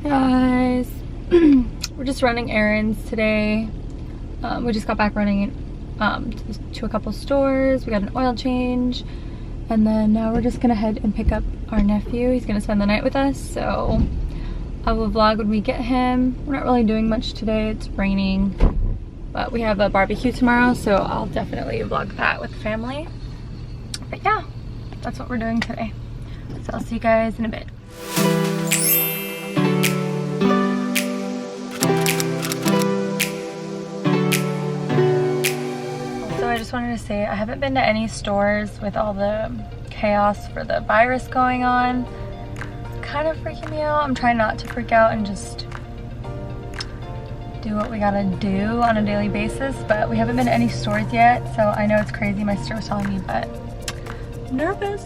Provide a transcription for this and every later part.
Hey guys, we're just running errands today. We just got back running to a couple stores. We got an oil change, and then now we're just gonna head and pick up our nephew. He's gonna spend the night with us, so I will vlog when we get him. We're not really doing much today. It's raining, but we have a barbecue tomorrow, so I'll definitely vlog that with the family. But yeah, that's what we're doing today. So I'll see you guys in a bit. I just wanted to say I haven't been to any stores with all the chaos for the virus going on. It's kind of freaking me out. I'm trying not to freak out and just do what we gotta do on a daily basis, but we haven't been to any stores yet, so I know it's crazy, my sister was telling me, but I'm nervous.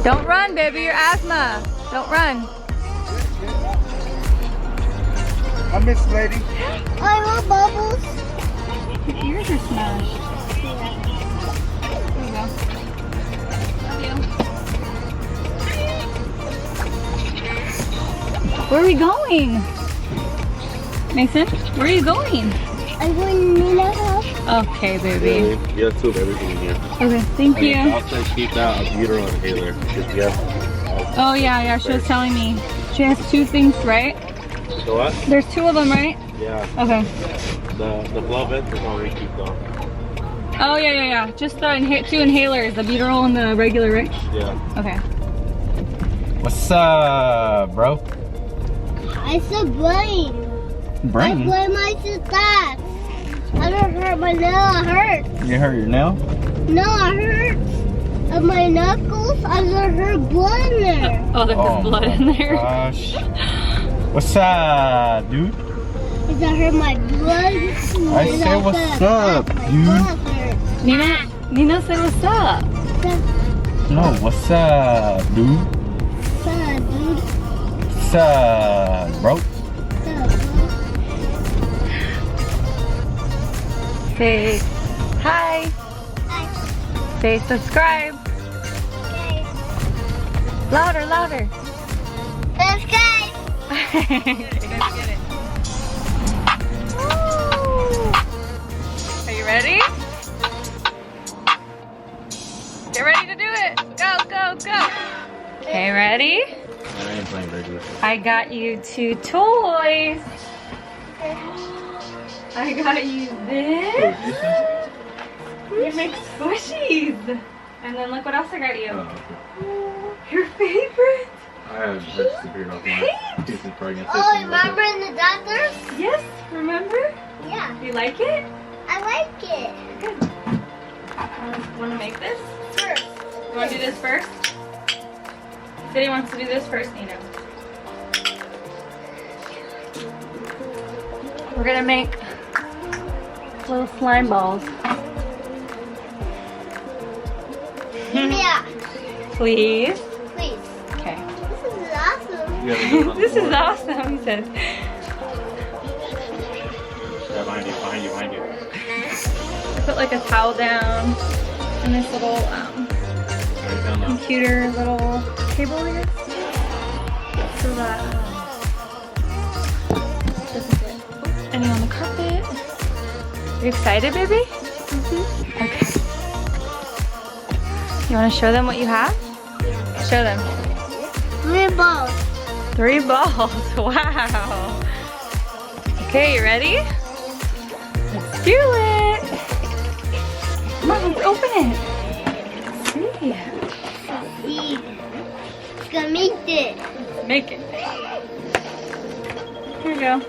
Don't run, baby, your asthma. Don't run. I miss lady. I want bubbles. Your ears are smashed. There you go. Where are we going? Mason, where are you going? I'm going to Nina's house. Okay, baby. You have two of everything in here. Okay, thank you. Also keep that albuterol inhaler. Because yes. Oh yeah, she was telling me. She has two things, right? The what? There's two of them, right? Yeah. Okay. The blow vent is already keep though. Oh yeah. Just the two inhalers, the albuterol and the regular, right? Yeah. Okay. What's up, bro? I said brain. Brain? I blame my sister. I don't hurt my nail, it hurts. You hurt your nail? No, it hurts. And my knuckles, I don't hurt blood in there. Oh, there's blood in there. Gosh. What's up, dude? Does that hurt my blood? I said what's up, dude. Nina said what's up. No, what's up, dude? What's up, dude? What's up, bro? Say hi. Hi. Say subscribe. Okay. Louder. Subscribe. Okay, let's get it. Woo. Are you ready? Get ready to do it. Go. Okay, ready? I ain't playing regular. I got you two toys. I got you this. You make squishies. And then look what else I got you. Oh, okay. Your favorite. I haven't figured out my piece of pregnancy. Oh, remember in the doctors? Yes, remember? Yeah. You like it? I like it. Good. Want to make this? First. You want to do this first? He said he wants to do this first, Nina. We're gonna make little slime balls. Yeah. Please. Please. Okay. This is awesome. This is awesome, he said. Yeah, behind you. Put like a towel down and this little computer little table, I guess. So that doesn't get any on the carpet. You excited, baby? Mm-hmm. Okay. You want to show them what you have? Show them. 3 balls. 3 balls. Wow. Okay, you ready? Let's do it. Come on, let's open it. Let's see. See. It's gonna make it. Make it. Here we go.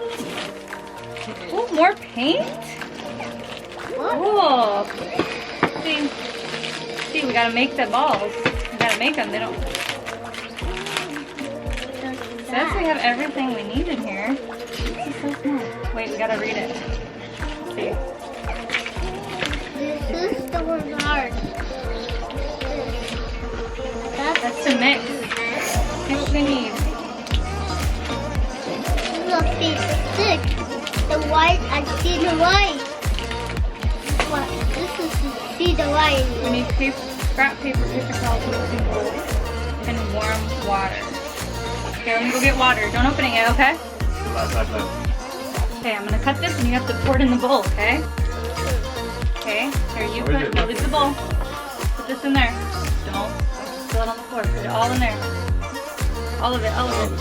Oh, more paint? Cool. See, we gotta make the balls. We gotta make them. They don't. Says we have everything we need in here. This is so small. Wait, we gotta read it. Let's see. This is the one hard. That's to white. I see the white. What? This is to see the white. We need paper, scrap paper, paper towels, mixing bowl, and warm water. Okay, let me go get water. Don't open it yet, okay? Okay, I'm gonna cut this and you have to pour it in the bowl, okay? Okay, here you put, no, leave the bowl. Put this in there. Don't spill it on the floor. Put it all in there. All of it, all of it.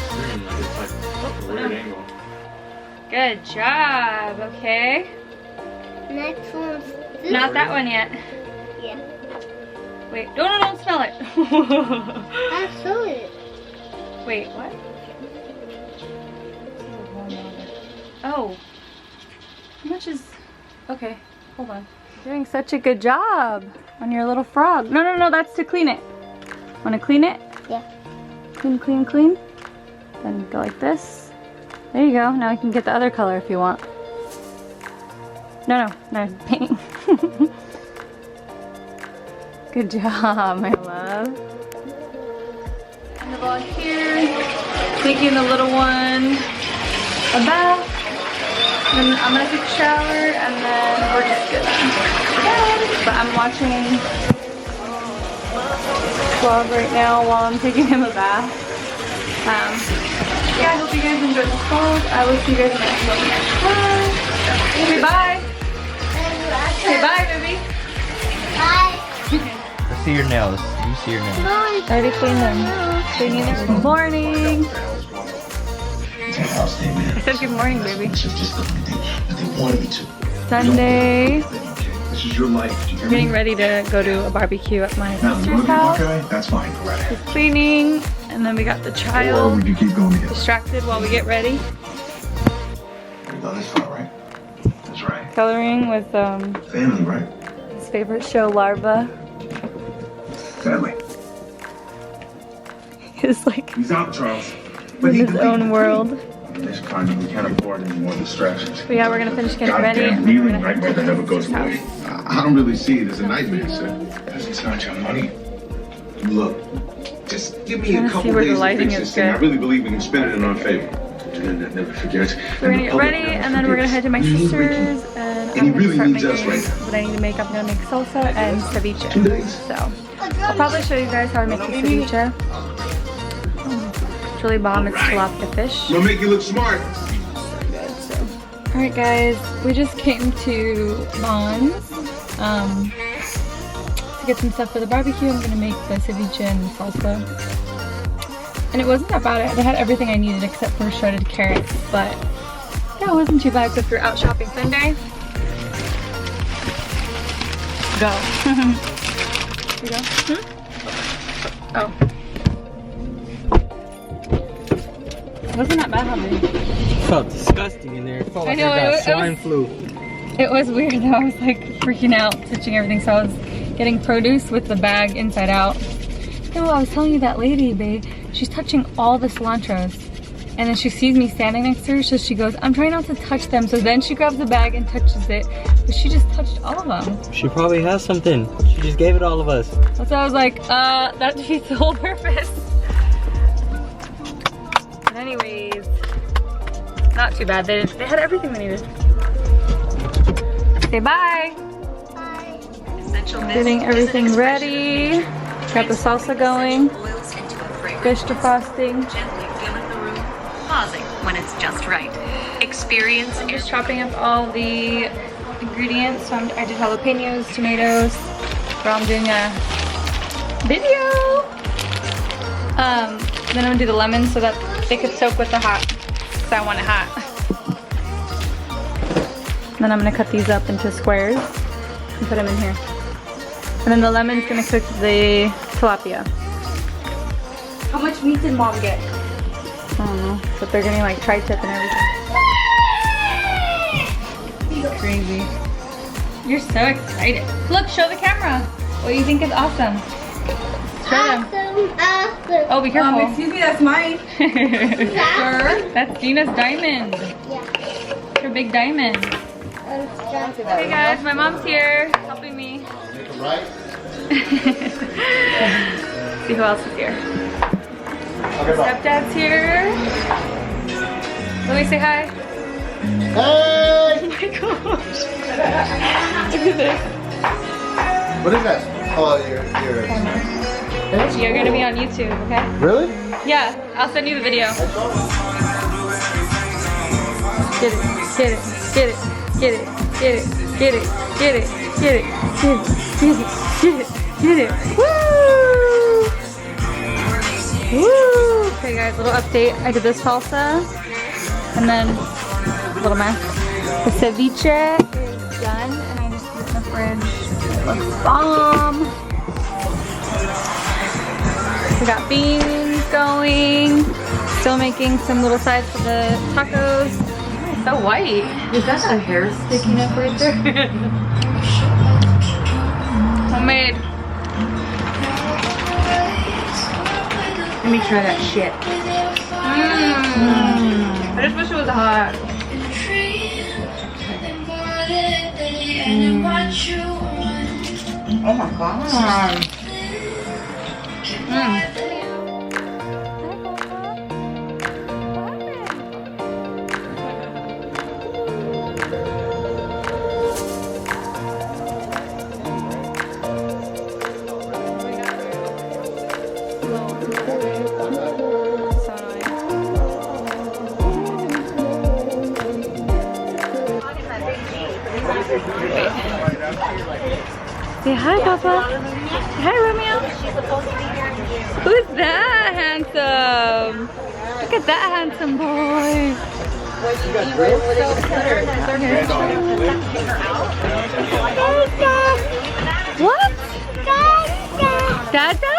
Good job, okay? Next one's this. Not that one yet. Yeah. Wait, don't smell it. I saw it. Wait, what? Oh. How much is... Okay, hold on. You're doing such a good job on your little frog. No, that's to clean it. Want to clean it? Yeah. Clean, clean, clean. Then go like this. There you go. Now you can get the other color if you want. No, painting. Good job, my love. And the vlog here. Making the little one a bath. And I'm gonna take a shower and then we're just gonna bed. But I'm watching vlog right now while I'm taking him a bath. Yeah, I hope you guys enjoyed this vlog. I will see you guys in the next vlog. Okay, bye. Say bye, baby. Bye. Let's see your nails. You see your nails. I already cleaned them. Cleaning them. Good morning. I said good morning, baby. Sunday. This is your life. I'm getting ready to go to a barbecue at my sister's house. That's fine. Go right ahead. Just cleaning, and then we got the Or child would you keep going together? distracted while we get ready. You got this far, right? That's right. Coloring with Family, right? his favorite show, Larva. Family. He's like He's out, Charles. in his own world. In this climate, we can't afford any more distractions. But yeah, we're gonna finish getting ready, Goddamn and then we're kneeling gonna head nightmare to that never his goes house. away. I don't really see it as a nightmare, sir. Because it's not your money. Look, just give me Trying a to see couple where the days to lighting fix is this thing. I good. really believe we can spin it in our favor. And then never forget. We're gonna get ready, and then we're gonna head to my sister's, and he I'm gonna really start needs us making right now. what I need to make. I'm gonna make salsa and 2 ceviche. days. So I'll probably show you guys how I make the ceviche. It's really bomb. It's tilapia fish. We'll make you look smart. Alright guys, we just came to Vaughn's to get some stuff for the barbecue. I'm gonna make the ceviche and salsa. And it wasn't that bad. They had everything I needed except for shredded carrots, but yeah, it wasn't too bad because we're out shopping Sunday. Go. You go? Oh. It wasn't that bad, honey. It felt disgusting in there. It felt I like know, I got it swine was- flu. It was weird though. I was like freaking out, touching everything. So I was getting produce with the bag inside out. No, I was telling you that lady, babe. She's touching all the cilantros. And then she sees me standing next to her, so she goes, I'm trying not to touch them. So then she grabs the bag and touches it. But she just touched all of them. She probably has something. She just gave it all of us. So I was like, that defeats the whole purpose. But anyways, not too bad. They had everything we needed. Say bye. Bye. Getting everything ready. Got the salsa going. Fish defrosting. Gently filling the room, pausing when it's just right. Experience I'm just chopping up all the ingredients. So I did jalapenos, tomatoes. But I'm doing a video. Then I'm gonna do the lemons so that they could soak with the hot. Because I want it hot. Then I'm gonna cut these up into squares and put them in here. And then the lemon's gonna cook the tilapia. How much meat did mom get? I don't know, but they're getting like tri-tip and everything. Crazy. You're so excited. Look, show the camera. What do you think is awesome? Show them. Awesome. Oh, be careful. Excuse me, that's mine. Awesome. That's Gina's diamond. Yeah. Her big diamond. Hey guys, my mom's here helping me. See who else is here. Stepdad's here. Let me say hi. Hey! my gosh. Look at this. What is that? Oh, your. You're gonna be on YouTube, okay? Really? Yeah, I'll send you the video. Get it, get it, get it, get it, get it, get it, get it, get it, get it, get it, get it, woo! Woo! Okay guys, little update. I did this salsa, and then a little mess. The ceviche is done, and I just put it in the fridge. It looks bomb. We got beans going. Still making some little sides for the tacos. Oh, so white. Is that a hair sticking up right there? Homemade. Let me try that shit. I just wish it was hot. Oh my god. Say hi, Papa. Say hi, Romeo. Who's that handsome? Look at that handsome boy. What? Dada?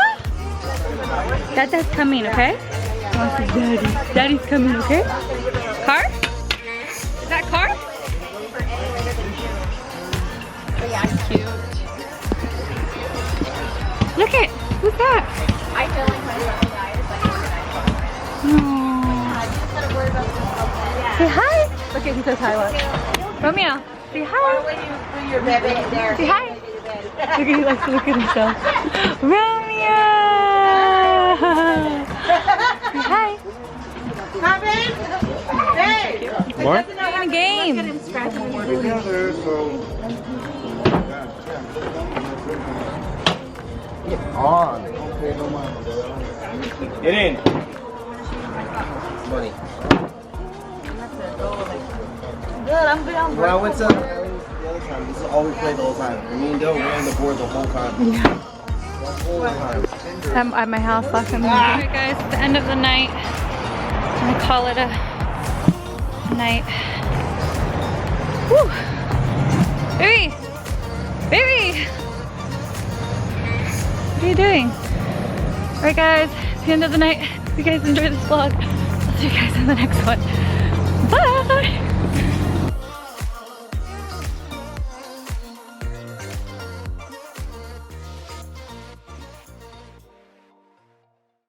Dada's coming, okay? Oh, say Daddy. Daddy's coming, okay? Car? Is that car? Yeah, cute. Look it! Who's that? I feel like my Say hi! Look at he says hi, look. Romeo, say hi! Say hi! Look at he likes to look at himself. Romeo! Say hi! Hey! More? In a game! Together, so. On. Okay, no mind. Get in. Money. Good, I'm good. When I went to the other time, this is all we played the whole time. Me and Dale ran the board the whole time. Yeah. The whole time. I'm at my house last time. Alright guys, it's the end of the night. I'm gonna call it a night. Woo! Baby! Baby! What are you doing? Alright guys, it's the end of the night. If you guys enjoyed this vlog, I'll see you guys in the next one.